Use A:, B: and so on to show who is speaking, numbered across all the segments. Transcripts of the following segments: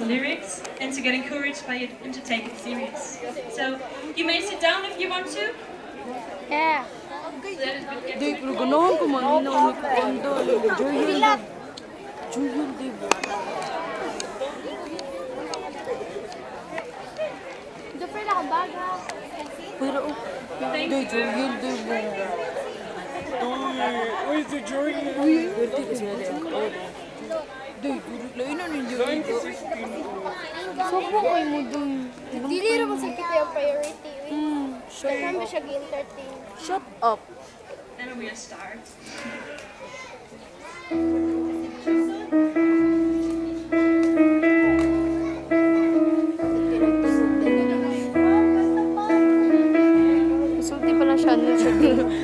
A: lyrics and to get encouraged by it and to take it serious. So you may sit down if you want to.
B: Yeah.
A: Let us get
C: Di,
A: to
C: pero
A: it.
C: ganahan ko man, hinaunod ko kanda. Joyul. Joyul, di ba?
B: Dupre na akong baga.
C: Pero,
A: Thank
C: di,
A: you.
C: Joyul, di ba?
D: Uy, si Jordan.
C: Uy, birthday kasi natin ang kaon. Di, lain na ninyo dito.
B: Sopo ko mo dun. Dili naman sa kita yung priority.
C: Shut
B: Kaya
C: up.
B: siya gi-entertain.
C: Shut up.
A: And we'll start.
B: Sulti pala siya. Ano siya?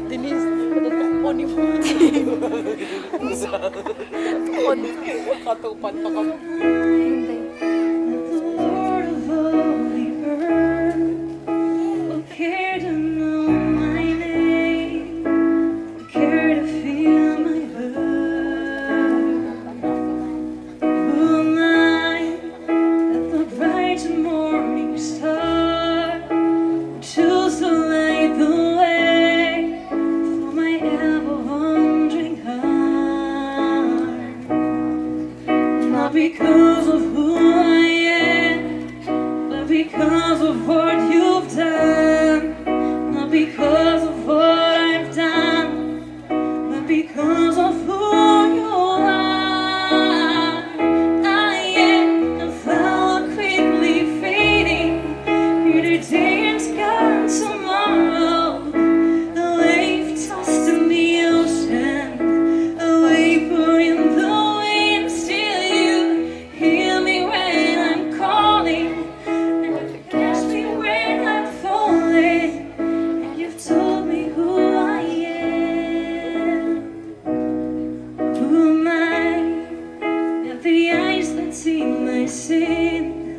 C: Denise, natutukpo ni mo. Katupan pa ka.
A: Lord of all the earth, who care to know my name, who care to feel my hurt. Who am I that the bright morning star would choose to light the way for my ever-wandering heart? Not because of who I am, but because of what you've done. Not because of what I've done, but because of who you are. I am a flower quickly fading, here today and gone tomorrow. A wave tossed in the ocean, a vapor in the wind. Still you hear me when I'm calling, and you catch me when I'm falling. And you've told me who I am. Who am I? Have the eyes that see my sin.